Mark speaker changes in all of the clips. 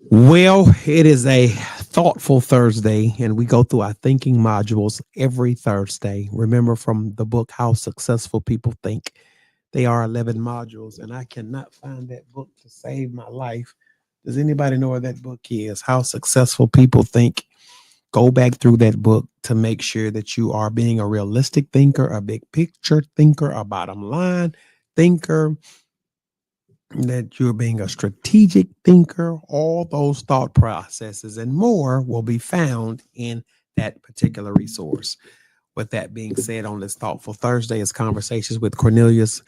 Speaker 1: Well, it is a thoughtful Thursday, and we go through our thinking modules every Thursday. Remember from the book, How Successful People Think. They are 11 modules, and I cannot find that book to save my life. Does anybody know where that book is? How Successful People Think. Go back through that book to make sure that you are being a realistic thinker, a big picture thinker, a bottom line thinker, that you're being a strategic thinker. All those thought processes and more will be found in that particular resource. With that being said, on this Thoughtful Thursday is Conversations with Cornelius.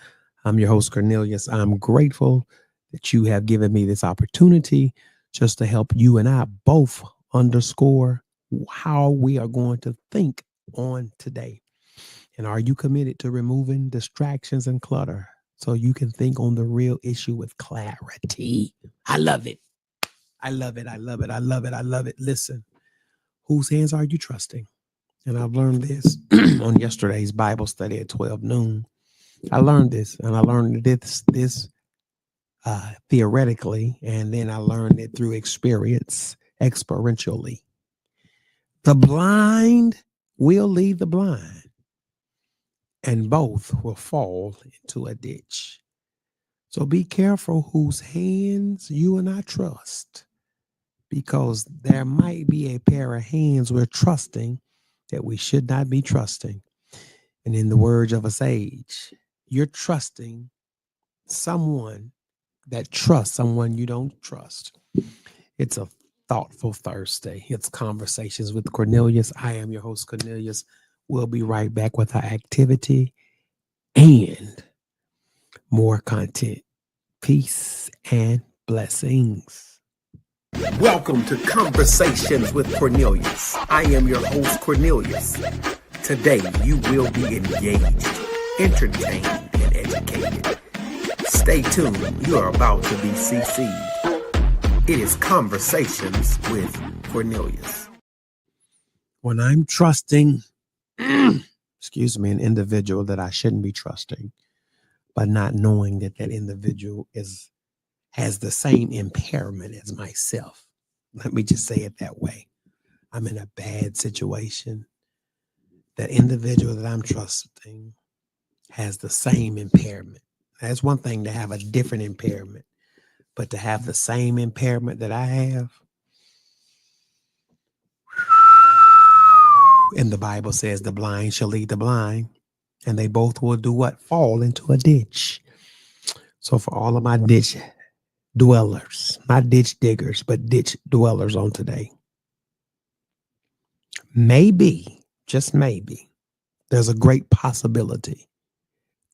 Speaker 1: I'm your host, Cornelius. I'm grateful that you have given me this opportunity just to help you and I both underscore how we are going to think on today. And are you committed to removing distractions and clutter so you can think on the real issue with clarity? I love it. I love it. I love it. I love it. I love it. Listen, whose hands are you trusting? And I've learned this on yesterday's Bible study at 12 noon. I learned this, and I learned this theoretically, and then I learned it through experience experientially. The blind will lead the blind, and both will fall into a ditch. So be careful whose hands you and I trust, because there might be a pair of hands we're trusting that we should not be trusting. And in the words of a sage, you're trusting someone that trusts someone you don't trust. It's a thoughtful Thursday. It's Conversations with Cornelius. I am your host, Cornelius. We'll be right back with our activity and more content. Peace and blessings. Welcome to Conversations with Cornelius. I am your host, Cornelius. Today, you will be engaged, entertained, and educated. Stay tuned. You are about to be CC'd. It is Conversations with Cornelius. When I'm trusting, an individual that I shouldn't be trusting, but not knowing that that individual has the same impairment as myself. Let me just say it that way. I'm in a bad situation. That individual that I'm trusting has the same impairment. That's one thing to have a different impairment, but to have the same impairment that I have, and the Bible says the blind shall lead the blind, and they both will do what? Fall into a ditch. So for all of my ditch dwellers, not ditch diggers, but ditch dwellers on today, maybe, just maybe, there's a great possibility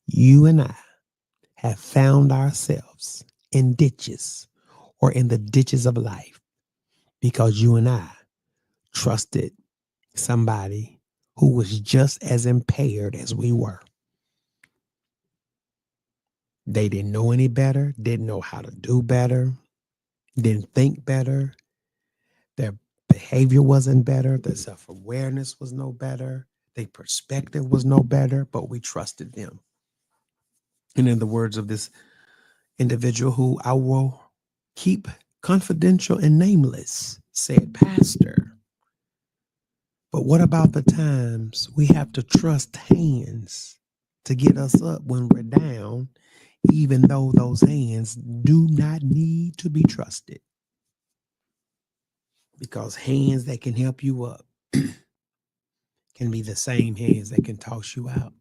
Speaker 1: you and I have found ourselves in ditches or in the ditches of life because you and I trusted somebody who was just as impaired as we were. They didn't know any better, didn't know how to do better, didn't think better. Their behavior wasn't better. Their self-awareness was no better. Their perspective was no better, but we trusted them. And in the words of this individual who I will keep confidential and nameless, said, Pastor, but what about the times we have to trust hands to get us up when we're down, even though those hands do not need to be trusted? Because hands that can help you up can be the same hands that can toss you out.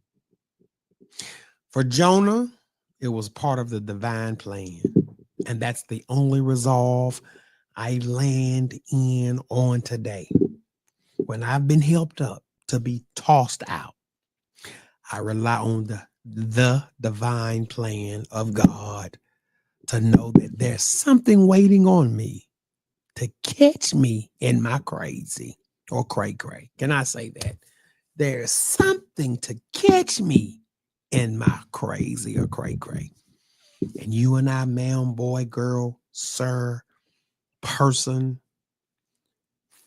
Speaker 1: For Jonah, it was part of the divine plan. And that's the only resolve I land in on today. When I've been helped up to be tossed out, I rely on the divine plan of God to know that there's something waiting on me to catch me in my crazy or cray cray. Can I say that? There's something to catch me in my crazy or cray cray. And you and I, man, boy, girl, sir, person,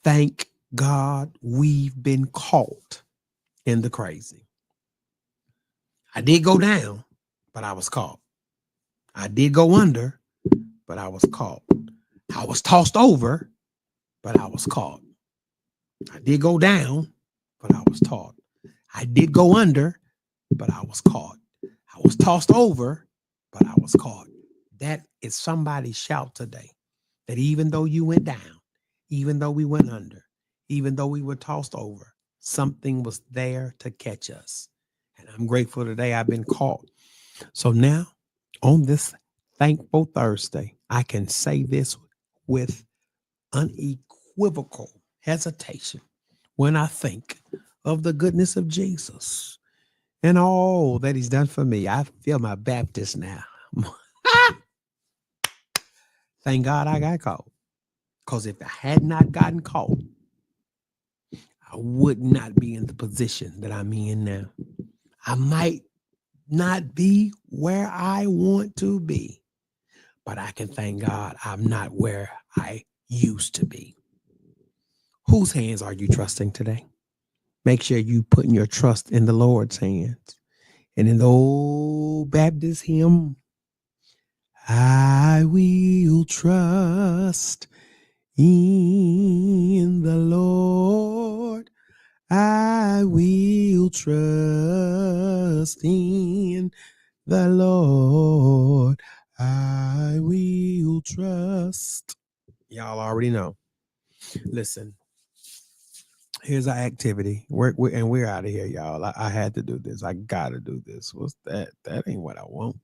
Speaker 1: thank God we've been caught in the crazy. I did go down, but I was caught. I did go under, but I was caught. I was tossed over, but I was caught. I did go down, but I was taught. I did go under, but I was caught. I was tossed over, but I was caught. That is somebody's shout today. That even though you went down, even though we went under, even though we were tossed over, something was there to catch us. And I'm grateful today I've been caught. So now, on this thankful Thursday, I can say this with unequivocal hesitation when I think of the goodness of Jesus and all that he's done for me. I feel my Baptist now. Thank God I got caught. Because if I had not gotten caught, I would not be in the position that I'm in now. I might not be where I want to be, but I can thank God I'm not where I used to be. Whose hands are you trusting today? Make sure you putting your trust in the Lord's hands. And in the old Baptist hymn, I will trust in the Lord. I will trust in the Lord. I will trust. Y'all already know. Listen, here's our activity. We're out of here, y'all. I had to do this. I gotta do this. What's that? That ain't what I want.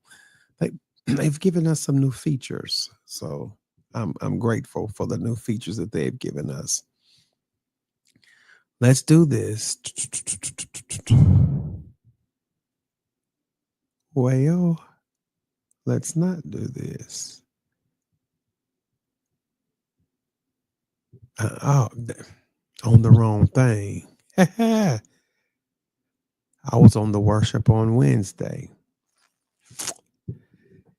Speaker 1: They've given us some new features, so I'm grateful for the new features that they've given us. Let's do this. Well, let's not do this. On the wrong thing. I was on the worship on Wednesday.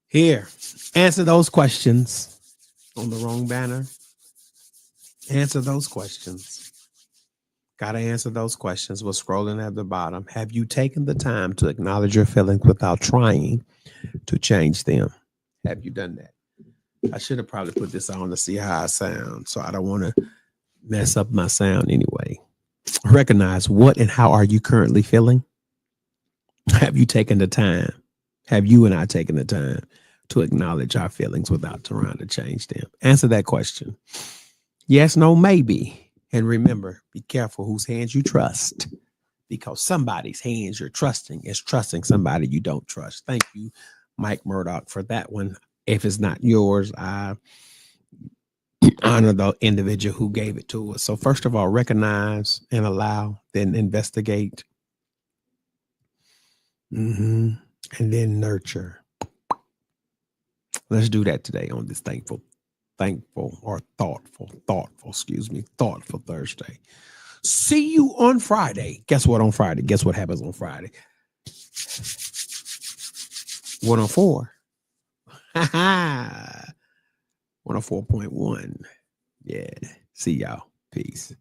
Speaker 1: Here, answer those questions on the wrong banner. Answer those questions. Got to answer those questions. We're scrolling at the bottom. Have you taken the time to acknowledge your feelings without trying to change them? Have you done that? I should have probably put this on to see how I sound, so I don't want to mess up my sound anyway. Recognize what and how are you currently feeling? Have you taken the time? Have you and I taken the time to acknowledge our feelings without trying to change them? Answer that question. Yes, no, maybe. And remember, be careful whose hands you trust, because somebody's hands you're trusting is trusting somebody you don't trust. Thank you, Mike Murdoch, for that one. If it's not yours, I honor the individual who gave it to us. So first of all, recognize and allow, then investigate, and then nurture. Let's do that today on this thoughtful Thursday. See you on Friday. Guess what on Friday? Guess what happens on Friday? 104. 104.1. Yeah. See y'all. Peace.